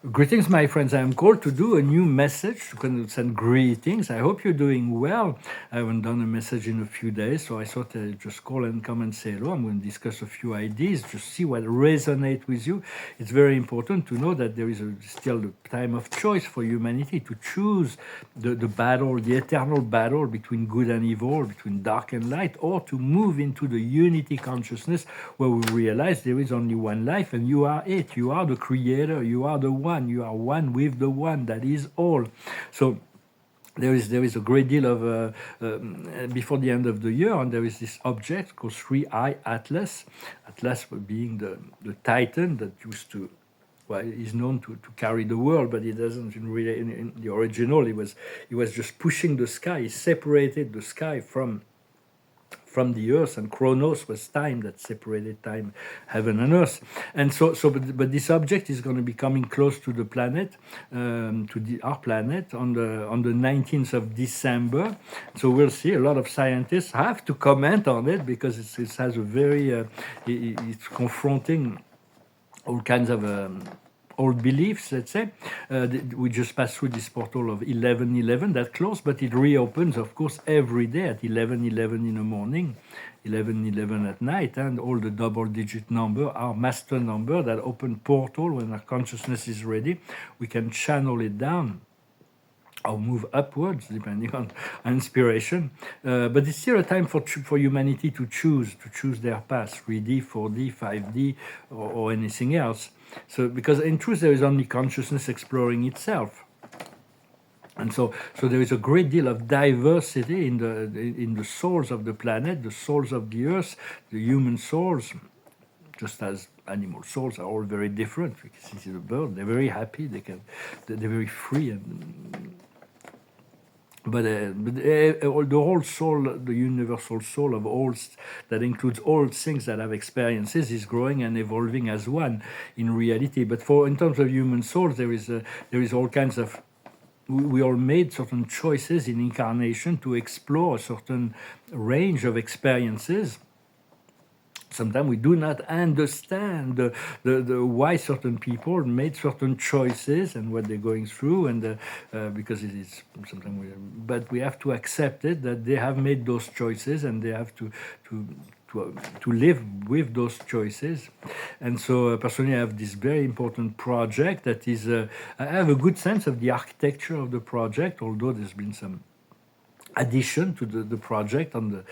Greetings, my friends. I am called to do a new message, to send greetings. I hope you're doing well. I haven't done a message in a few days, so I thought I'd just call and come and say hello. I'm going to discuss a few ideas, just see what resonates with you. It's very important to know that there is still the time of choice for humanity to choose the battle, the eternal battle between good and evil, between dark and light, or to move into the unity consciousness where we realize there is only one life and you are it. You are the creator. You are the one. You are one with the one that is all. So there is a great deal of before the end of the year, and there is this object called 3i Atlas. Atlas being the titan that used to, well, is known to carry the world, but he doesn't really. In the original, he was just pushing the sky. He separated the sky from the earth, and chronos was time that separated time, heaven and earth. And but this object is going to be coming close to the planet, our planet, on the 19th of December. So we'll see. A lot of scientists have to comment on it because it has a very it's confronting all kinds of old beliefs, let's say. We just passed through this portal of 11:11 that closed, but it reopens, of course, every day at 11:11 in the morning, 11:11 at night, and all the double-digit number, our master number, that open portal when our consciousness is ready, we can channel it down or move upwards, depending on inspiration. But it's still a time for humanity to choose their path, 3D, 4D, 5D, or anything else. So, because in truth, there is only consciousness exploring itself. And so there is a great deal of diversity in the souls of the planet, the souls of the earth, the human souls, just as animal souls are all very different. You can see the bird; they're very happy. They're very free but the whole soul, the universal soul of all, that includes all things that have experiences, is growing and evolving as one in reality. But in terms of human souls, there is all kinds of. We all made certain choices in incarnation to explore a certain range of experiences. Sometimes we do not understand the why certain people made certain choices and what they're going through, and because it is sometimes but we have to accept it, that they have made those choices and they have to live with those choices. And so personally, I have this very important project that is I have a good sense of the architecture of the project, although there's been some addition to the project on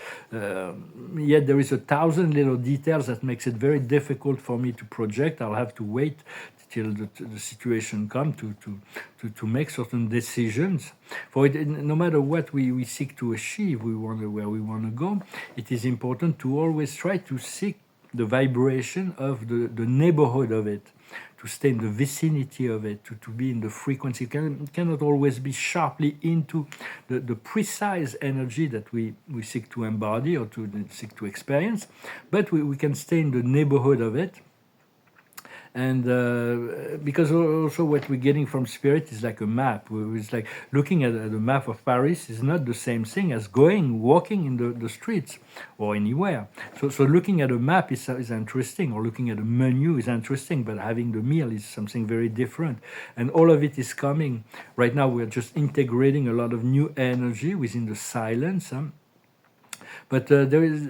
yet there is 1,000 little details that makes it very difficult for me to project. I'll have to wait till the situation comes to make certain decisions. For it, no matter what we seek to achieve, where we want to go, it is important to always try to seek the vibration of the neighborhood of it, to stay in the vicinity of it, to be in the frequency. It cannot always be sharply into the precise energy that we seek to embody or to seek to experience, but we can stay in the neighborhood of it. And because also what we're getting from spirit is like a map. It's like looking at the map of Paris is not the same thing as walking in the streets or anywhere. So looking at a map is interesting, or looking at a menu is interesting, but having the meal is something very different. And all of it is coming. Right now we're just integrating a lot of new energy within the silence. But there's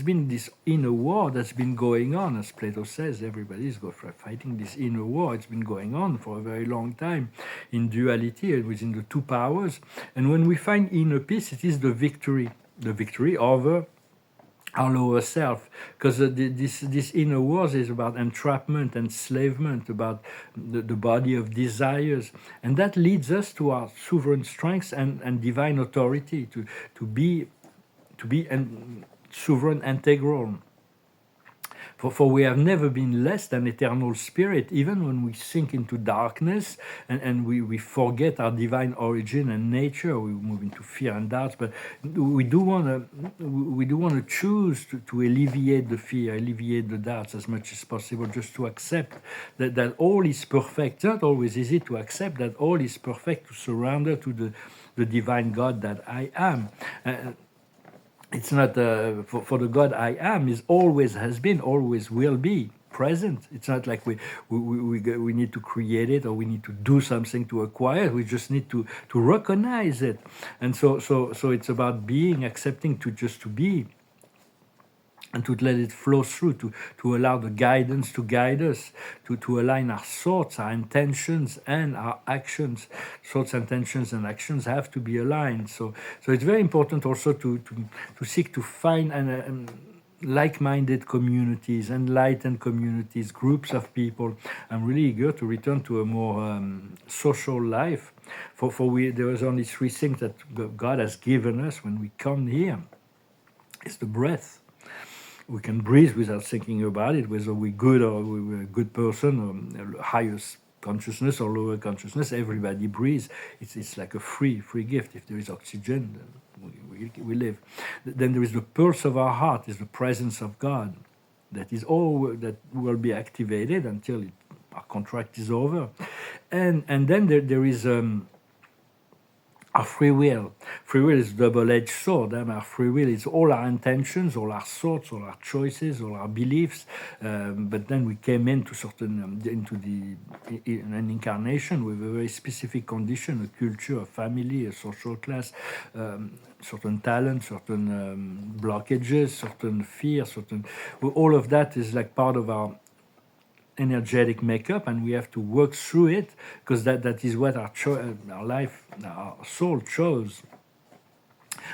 been this inner war that's been going on, as Plato says. Everybody is fighting this inner war. It's been going on for a very long time in duality and within the two powers. And when we find inner peace, it is the victory over our lower self, because this inner wars is about entrapment, enslavement, about the body of desires, and that leads us to our sovereign strengths and divine authority to be sovereign, integral. For we have never been less than eternal spirit, even when we sink into darkness and we forget our divine origin and nature. We move into fear and doubts, but we do want to choose to alleviate the fear, alleviate the doubts as much as possible, just to accept that all is perfect. It's not always easy to accept that all is perfect, to surrender to the divine God that I am. It's not for the God I am is always has been, always will be. present. It's not like we need to create it or we need to do something to acquire it. We just need to recognize it. And so it's about being, accepting to just to be, and to let it flow through, to allow the guidance to guide us, to align our thoughts, our intentions, and our actions. Thoughts, intentions, and actions have to be aligned. So it's very important also to seek to find like-minded communities, enlightened communities, groups of people. I'm really eager to return to a more social life. There is only three things that God has given us when we come here. It's the breath. We can breathe without thinking about it, whether we're good or we're a good person, or highest consciousness or lower consciousness. Everybody breathes. It's like a free gift. If there is oxygen, we live. Then there is the pulse of our heart, is the presence of God. That is all that will be activated until our contract is over. And then there is our free will. Free will is a double-edged sword. Our free will is all our intentions, all our thoughts, all our choices, all our beliefs. But then we came into an incarnation with a very specific condition, a culture, a family, a social class, certain talents, certain blockages, certain fears, all of that is like part of our energetic makeup, and we have to work through it, because that is what our life, our soul chose.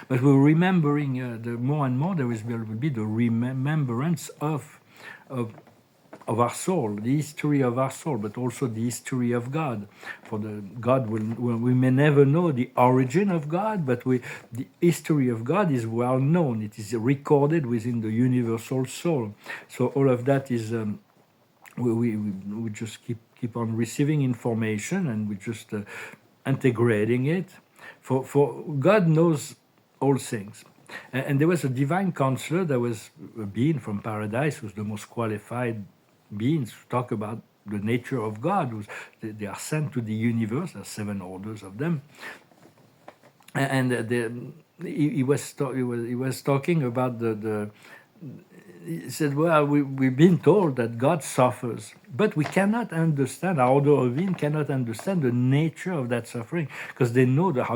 But we're remembering the more and more will be the remembrance of our soul, the history of our soul, but also the history of God. For we may never know the origin of God, but the history of God is well known. It is recorded within the universal soul. So all of that is. We just keep on receiving information, and we just integrating it. For God knows all things. And there was a divine counselor, there was a being from paradise who's the most qualified beings to talk about the nature of God. They are sent to the universe. There are 7 orders of them. And he was talking about he said, well, we've been told that God suffers, but we cannot understand, our order of being cannot understand the nature of that suffering, because they know that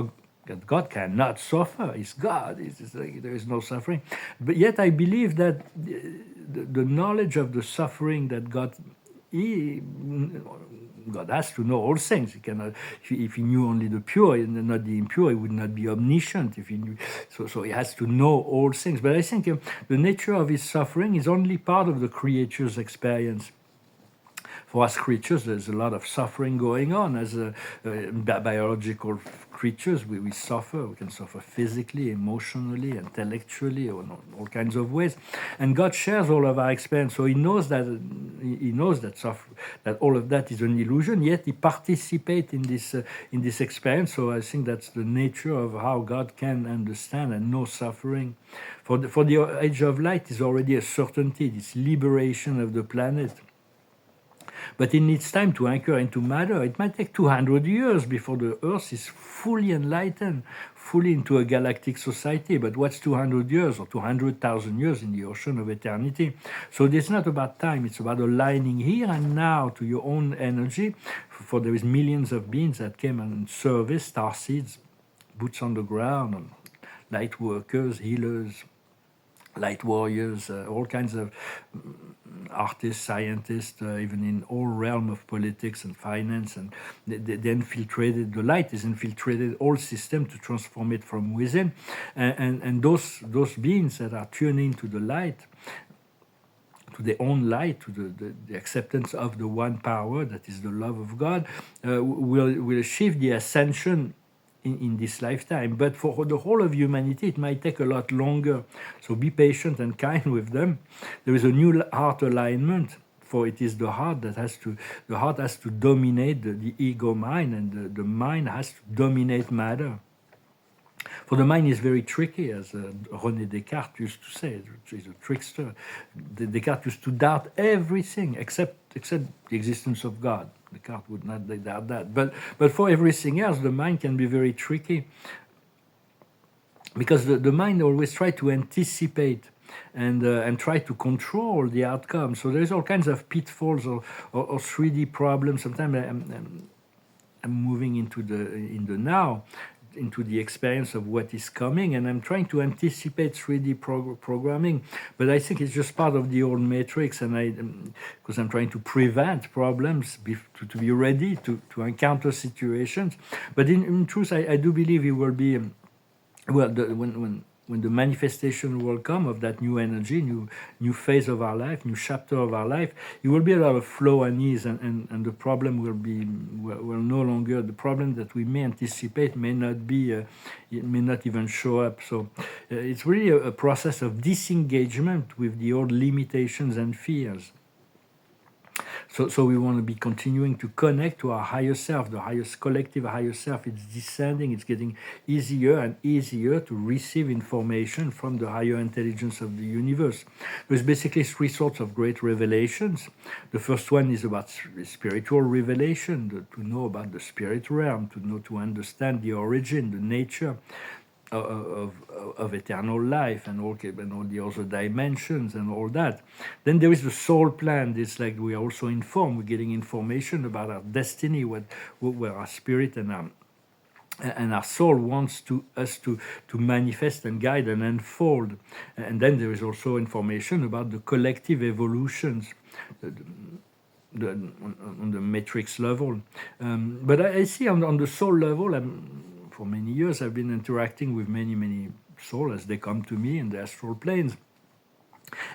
God cannot suffer. It's God. It's like there is no suffering. But yet I believe that the knowledge of the suffering that God has to know all things. He cannot. If he knew only the pure and not the impure, he would not be omniscient. If he knew, so he has to know all things. But I think the nature of his suffering is only part of the creature's experience. For us creatures, there's a lot of suffering going on. As biological creatures, we suffer. We can suffer physically, emotionally, intellectually, or in all kinds of ways. And God shares all of our experience, so He knows that that all of that is an illusion. Yet He participates in this experience. So I think that's the nature of how God can understand and know suffering. For the age of light is already a certainty. This liberation of the planet. But it needs time to anchor into matter. It might take 200 years before the Earth is fully enlightened, fully into a galactic society. But what's 200 years or 200,000 years in the ocean of eternity? So it's not about time. It's about aligning here and now to your own energy. For there is millions of beings that came and service, starseeds, boots on the ground, light workers, healers, light warriors, all kinds of artists, scientists, even in all realm of politics and finance, and they infiltrated. The light is infiltrated all system to transform it from within, and those beings that are tuning to the light, to their own light, to the acceptance of the one power that is the love of God, will achieve the ascension in this lifetime. But for the whole of humanity, it might take a lot longer. So be patient and kind with them. There is a new heart alignment, for it is the heart that has to dominate the ego mind, and the mind has to dominate matter. For the mind is very tricky, as René Descartes used to say. He's a trickster. Descartes used to doubt everything except the existence of God. Descartes would not doubt that. But for everything else, the mind can be very tricky, because the mind always tries to anticipate. and try to control the outcome. So there's all kinds of pitfalls or 3D problems. Sometimes I'm moving in the now, into the experience of what is coming, and I'm trying to anticipate 3D programming, but I think it's just part of the old matrix, and because I'm trying to prevent problems, to be ready to encounter situations. But in truth, I do believe it will be, when the manifestation will come of that new energy, new phase of our life, new chapter of our life, it will be a lot of flow and ease, and the problem will no longer, the problem that we may anticipate may not be, it may not even show up. So it's really a process of disengagement with the old limitations and fears. So we want to be continuing to connect to our higher self, the highest collective higher self. It's descending, it's getting easier and easier to receive information from the higher intelligence of the universe. There's basically three sorts of great revelations. The first one is about spiritual revelation, to know about the spirit realm, to understand the origin, the nature of eternal life and all the other dimensions and all that. Then there is the soul plan. It's like we are also informed. We're getting information about our destiny, where our spirit and our soul wants us to manifest and guide and unfold. And then there is also information about the collective evolutions. On the matrix level, but I see on the soul level, for many years I've been interacting with many souls as they come to me in the astral planes,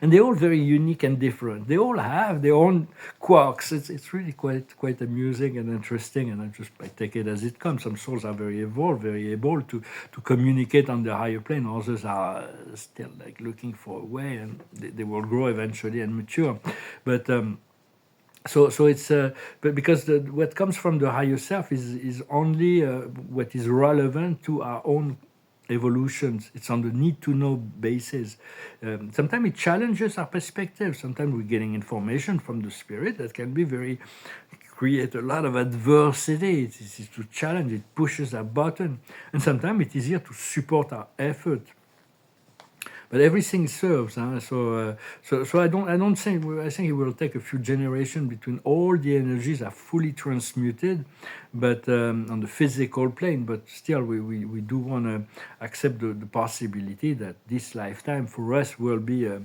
and they're all very unique and different. They all have their own quirks. It's really quite amusing and interesting, and I take it as it comes. Some souls are very evolved, very able to communicate on the higher plane. Others are still like looking for a way, and they will grow eventually and mature. But so it's but because what comes from the higher self is only what is relevant to our own evolutions. It's on the need to know basis. Sometimes it challenges our perspective. Sometimes we're getting information from the spirit that can be create a lot of adversity. It is to challenge, it pushes our button, and sometimes it's easier to support our effort. But everything serves, huh? So I don't think, I think it will take a few generations between all the energies are fully transmuted, but on the physical plane. But still, we do want to accept the possibility that this lifetime for us will be a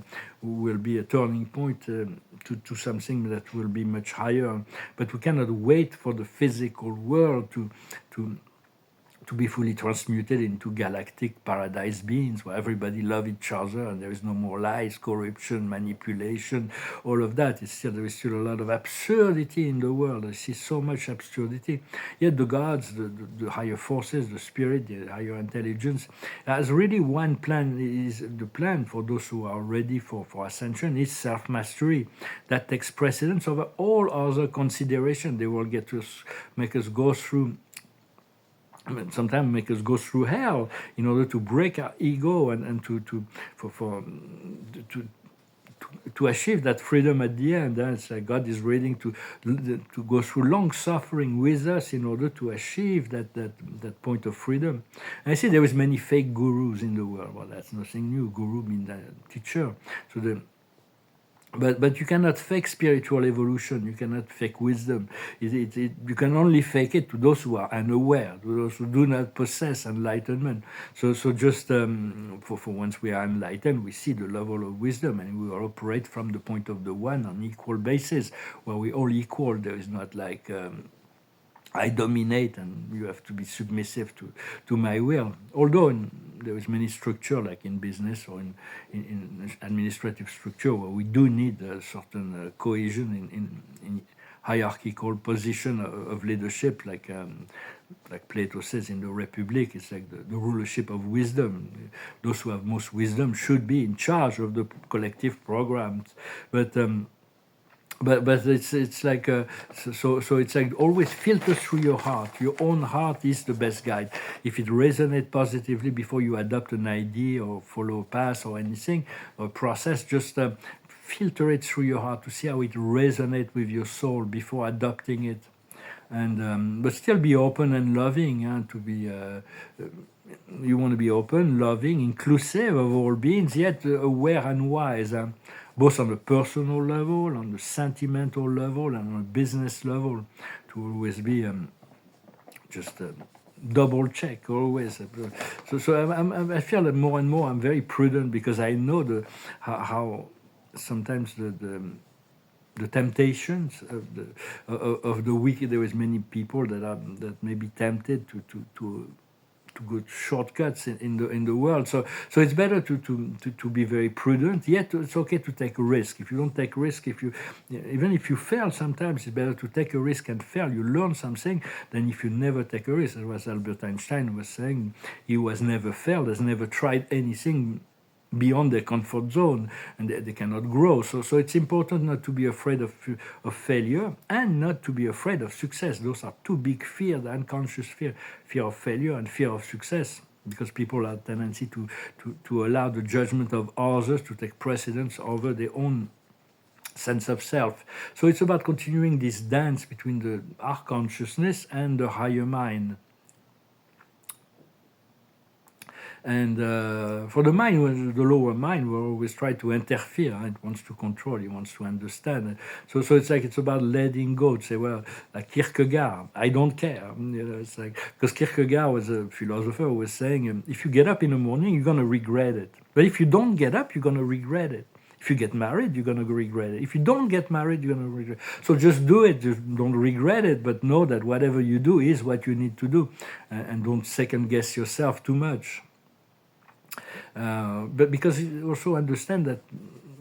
turning point to something that will be much higher. But we cannot wait for the physical world to be fully transmuted into galactic paradise beings where everybody loves each other and there is no more lies, corruption, manipulation, all of that. There is still a lot of absurdity in the world. I see so much absurdity. Yet the gods, the higher forces, the spirit, the higher intelligence, has really one plan. Is the plan for those who are ready for ascension is self-mastery. That takes precedence over all other consideration. They will make us go through, sometimes make us go through hell in order to break our ego and to achieve that freedom at the end. It's like God is ready to go through long suffering with us in order to achieve that point of freedom. And I see there is many fake gurus in the world. Well, that's nothing new. Guru means teacher. So But you cannot fake spiritual evolution. You cannot fake wisdom. You can only fake it to those who are unaware, to those who do not possess enlightenment. So just for once we are enlightened, we see the level of wisdom, and we will operate from the point of the one on equal basis, where we all equal. There is not like I dominate and you have to be submissive to my will. Although there is many structure, like in business or in administrative structure, where we do need a certain cohesion in hierarchical position of leadership, like Plato says in the Republic. It's like the rulership of wisdom. Those who have most wisdom should be in charge of the collective programs. But it's like so it's like always filter through your heart. Your own heart is the best guide. If it resonates positively before you adopt an idea or follow a path or anything or process, just filter it through your heart to see how it resonates with your soul before adopting it. And but still be open and loving, to be you want to be open, loving, inclusive of all beings, yet aware and wise, both on the personal level, on the sentimental level, and on a business level, to always be just double check always. I feel that more and more I'm very prudent because I know how sometimes the temptations of the wicked. There is many people that may be tempted to go shortcuts in the world. So it's better to be very prudent. Yet it's okay to take a risk. If you don't take risk, even if you fail, sometimes it's better to take a risk and fail. You learn something than if you never take a risk. As was Albert Einstein was saying, he was never failed, has never tried anything beyond their comfort zone, and they cannot grow. So it's important not to be afraid of failure and not to be afraid of success. Those are two big fears: the unconscious fear of failure and fear of success, because people have a tendency to allow the judgment of others to take precedence over their own sense of self. So it's about continuing this dance between our consciousness and the higher mind. And for the mind, the lower mind, will always try to interfere. It wants to control. It wants to understand. So it's like it's about letting go. To say, well, like Kierkegaard, I don't care. It's like, because Kierkegaard was a philosopher who was saying, if you get up in the morning, you're gonna regret it. But if you don't get up, you're gonna regret it. If you get married, you're gonna regret it. If you don't get married, you're gonna regret it. So just do it. Just don't regret it, but know that whatever you do is what you need to do, and don't second guess yourself too much. But because you also understand that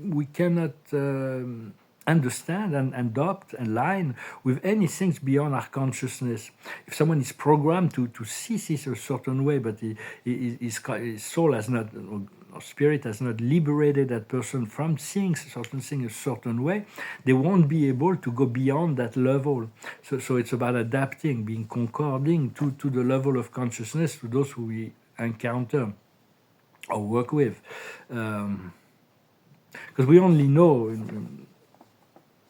we cannot understand and adopt and align with anything beyond our consciousness. If someone is programmed to see this a certain way, but his soul has not, or spirit has not liberated that person from seeing certain things a certain way, they won't be able to go beyond that level. So it's about adapting, being concording to the level of consciousness to those who we encounter or work with, because we only know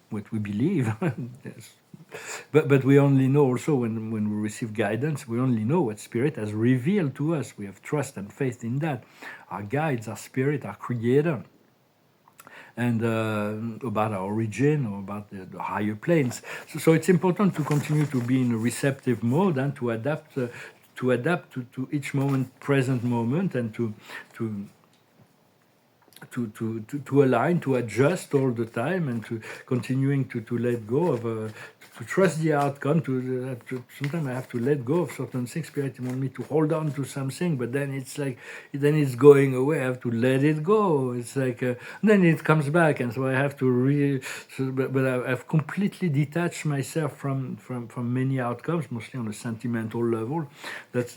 what we believe. Yes. But we only know also when we receive guidance, we only know what Spirit has revealed to us. We have trust and faith in that. Our guides, our Spirit, our Creator, and about our origin or about the higher planes. So it's important to continue to be in a receptive mode and to adapt to each present moment, and to align, to adjust all the time, and to continuing to let go of to trust the outcome. Sometimes I have to let go of certain things. Spirit wants me to hold on to something, but then it's like it's going away. I have to let it go. It's like then it comes back, and so I have to but I've completely detached myself from many outcomes, mostly on a sentimental level. That's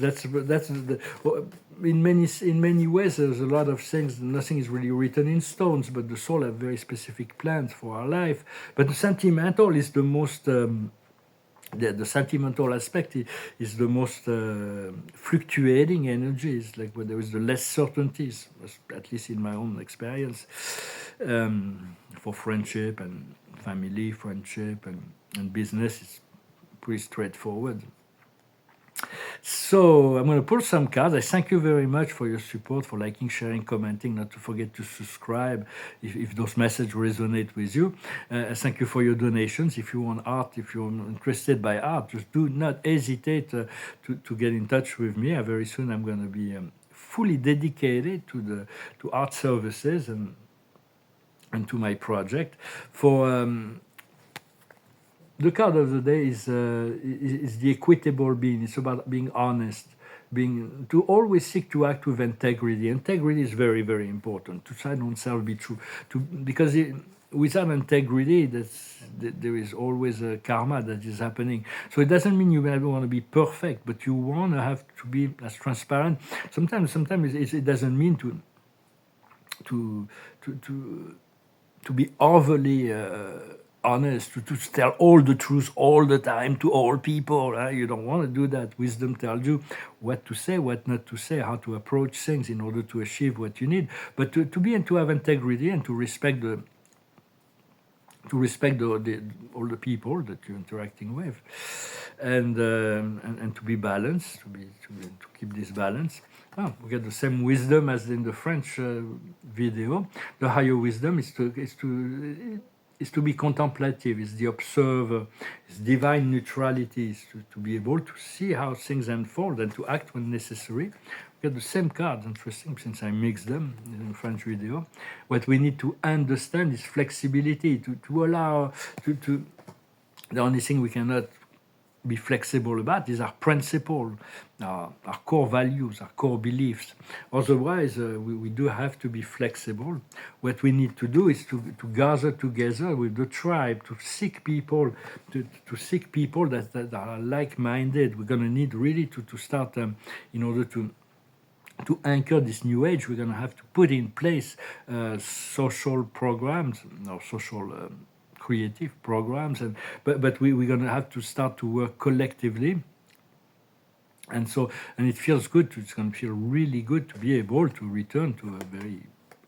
in many ways. There's a lot of things. Nothing is really written in stones, but the soul have very specific plans for our life. But the sentimental is the most. The sentimental aspect is the most fluctuating energy. It's like where there is the less certainties, at least in my own experience, for friendship and family, friendship and business. It's pretty straightforward. So I'm going to pull some cards. I thank you very much for your support, for liking, sharing, commenting. Not to forget to subscribe if those messages resonate with you. Thank you for your donations. If you want art, if you're interested by art, just do not hesitate to get in touch with me. Very soon I'm going to be fully dedicated to art services and to my project. For the card of the day is the equitable being. It's about being honest, to always seek to act with integrity. Integrity is very, very important. To try oneself be true, because without integrity, there is always a karma that is happening. So it doesn't mean you never want to be perfect, but you want to have to be as transparent. Sometimes it doesn't mean to be overly honest, to tell all the truth all the time to all people. You don't want to do that. Wisdom tells you what to say, what not to say, how to approach things in order to achieve what you need. But to be and to have integrity and to respect to respect all the people that you're interacting with, and to be balanced, to keep this balance. We get the same wisdom as in the French video. The higher wisdom is to be contemplative, is the observer, is divine neutrality, is to be able to see how things unfold and to act when necessary. We get the same cards, interesting, since I mixed them in the French video. What we need to understand is flexibility, to allow, the only thing we cannot be flexible about is our principle, our core values, our core beliefs. Otherwise, we do have to be flexible. What we need to do is to gather together with the tribe, to seek people, to seek people that are like-minded. We're going to need really to start, in order to anchor this new age, we're going to have to put in place social programs, or social creative programs, but we're going to have to start to work collectively. And it feels good. It's going to feel really good to be able to return to a very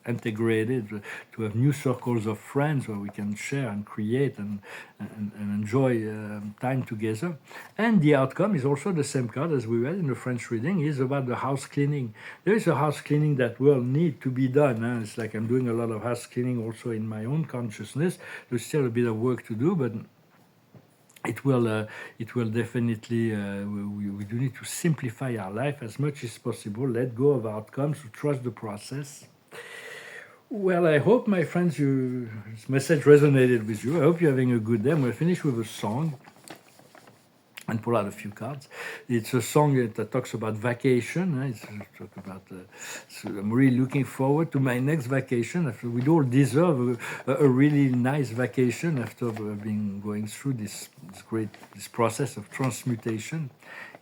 integrated, to have new circles of friends where we can share and create and enjoy time together. And the outcome is also the same card as we read in the French reading, is about the house cleaning. There is a house cleaning that will need to be done. It's like I'm doing a lot of house cleaning also in my own consciousness. There's still a bit of work to do, but it will definitely, we do need to simplify our life as much as possible, let go of outcomes, to trust the process. Well, I hope, my friends, this message resonated with you. I hope you're having a good day. I'm going to finish with a song and pull out a few cards. It's a song that talks about vacation. It's talk about. So I'm really looking forward to my next vacation. We all deserve a really nice vacation after being going through this process of transmutation.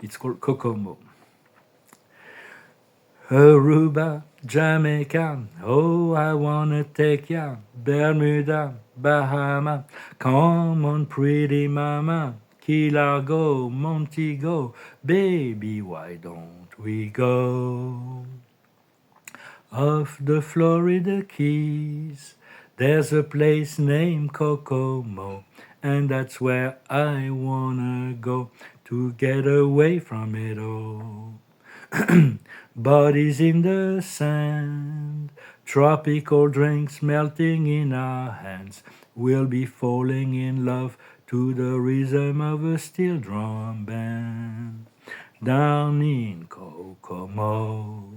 It's called Kokomo. Aruba, Jamaica, oh, I wanna take ya. Bermuda, Bahama, come on, pretty mama. Key Largo, Montego, baby, why don't we go? Off the Florida Keys, there's a place named Kokomo, and that's where I wanna go to get away from it all. Bodies in the sand, tropical drinks melting in our hands. We'll be falling in love to the rhythm of a steel drum band. Down in Kokomo,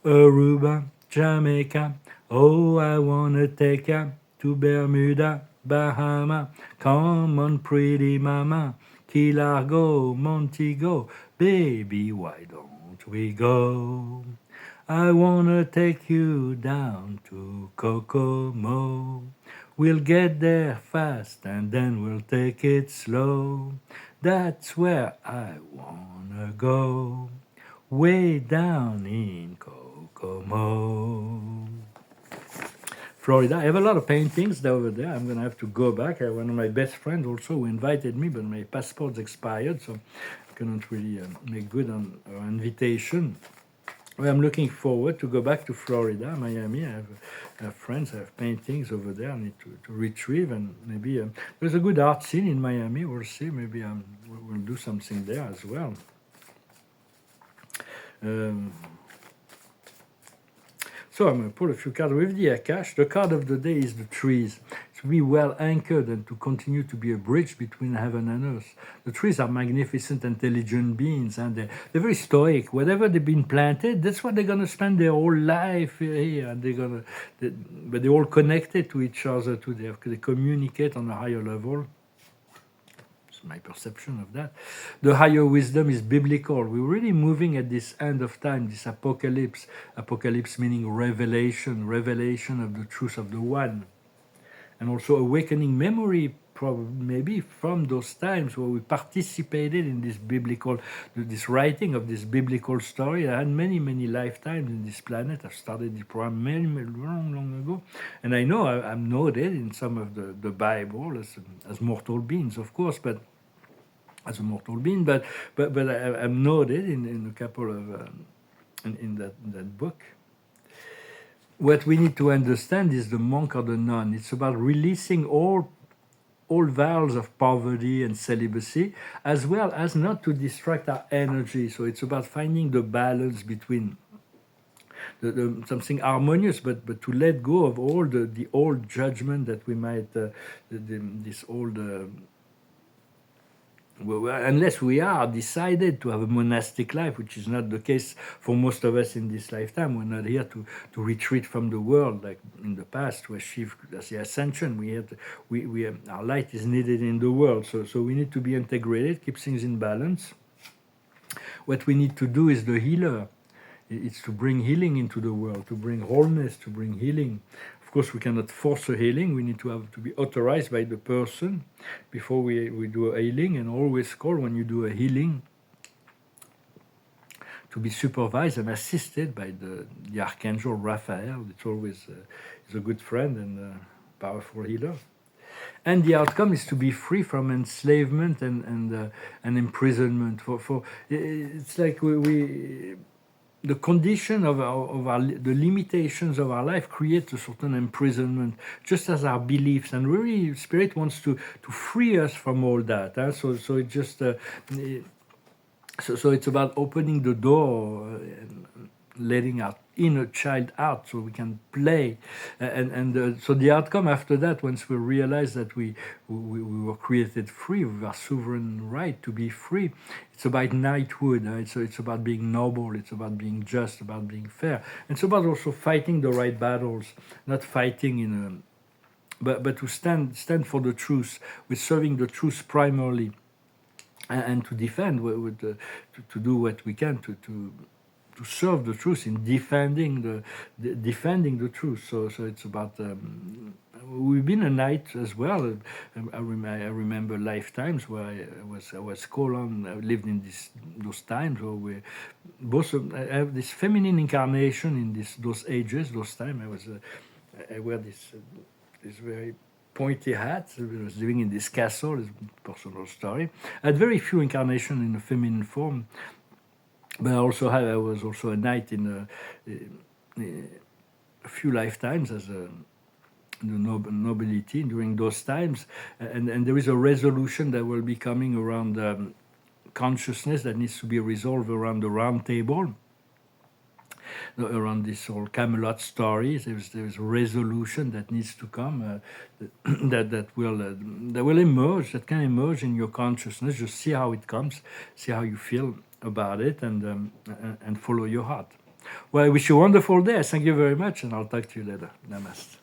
Aruba, Jamaica, oh, I wanna take ya to Bermuda, Bahama. Come on, pretty mama, Key Largo, Montego, baby, why don't we go? I wanna take you down to Kokomo. We'll get there fast and then we'll take it slow. That's where I wanna go, way down in Kokomo. Florida. I have a lot of paintings over there. I'm going to have to go back. I have one of my best friends also who invited me, but my passport's expired, so I cannot really make good on our invitation. Well, I'm looking forward to go back to Florida, Miami. I have friends, I have paintings over there I need to retrieve, and maybe there's a good art scene in Miami. We'll see. Maybe we'll do something there as well. So I'm going to pull a few cards with the Akash. The card of the day is the trees. To be well anchored and to continue to be a bridge between heaven and earth. The trees are magnificent, intelligent beings, and they're very stoic. Whatever they've been planted, that's what they're going to spend their whole life here. And but they're all connected to each other too. They communicate on a higher level. My perception of that. The higher wisdom is biblical. We're really moving at this end of time, this apocalypse. Apocalypse meaning revelation of the truth of the one. And also awakening memory, probably maybe from those times where we participated in this writing of this biblical story. I had many lifetimes in this planet. I've started the program long ago. And I know I'm noted in some of the Bible as mortal beings, of course, but as a mortal being, but I'm noted in a couple of in that book. what we need to understand is the monk or the nun. It's about releasing all vows of poverty and celibacy, as well as not to distract our energy. So it's about finding the balance between something harmonious, but to let go of all the old judgment that we might, this old. Unless we are decided to have a monastic life, which is not the case for most of us in this lifetime. We're not here to retreat from the world like in the past to achieve the ascension. Our light is needed in the world, so we need to be integrated, keep things in balance. What we need to do is the healer. It's to bring healing into the world, to bring wholeness, to bring healing. Of course, we cannot force a healing. We need to have to be authorized by the person before we do a healing. And always call when you do a healing to be supervised and assisted by the Archangel Raphael. It's always is a good friend and a powerful healer. And the outcome is to be free from enslavement and imprisonment. It's like the condition of the limitations of our life create a certain imprisonment, just as our beliefs. And really, Spirit wants to free us from all that. So it just so it's about opening the door and letting our inner child out so we can play. So the outcome after that, once we realize that we were created free with our sovereign right to be free, it's about knighthood. It's about being noble, it's about being just, about being fair. And it's about also fighting the right battles, not fighting in a... But to stand for the truth, with serving the truth primarily, and to defend, to do what we can to serve the truth in defending the truth. So it's about we've been a knight as well. I remember lifetimes where I was called on. I lived in those times where we both I have this feminine incarnation in those ages, those times. I wear this very pointy hat. I was living in this castle. It's a personal story. I had very few incarnations in a feminine form. But I was also a knight in a few lifetimes as the nobility during those times, and there is a resolution that will be coming around consciousness that needs to be resolved around the round table, around this whole Camelot story. There's resolution that needs to come that will emerge, that can emerge in your consciousness. Just see how it comes, see how you feel about it, and follow your heart. Well, I wish you a wonderful day. Thank you very much, and I'll talk to you later. Namaste.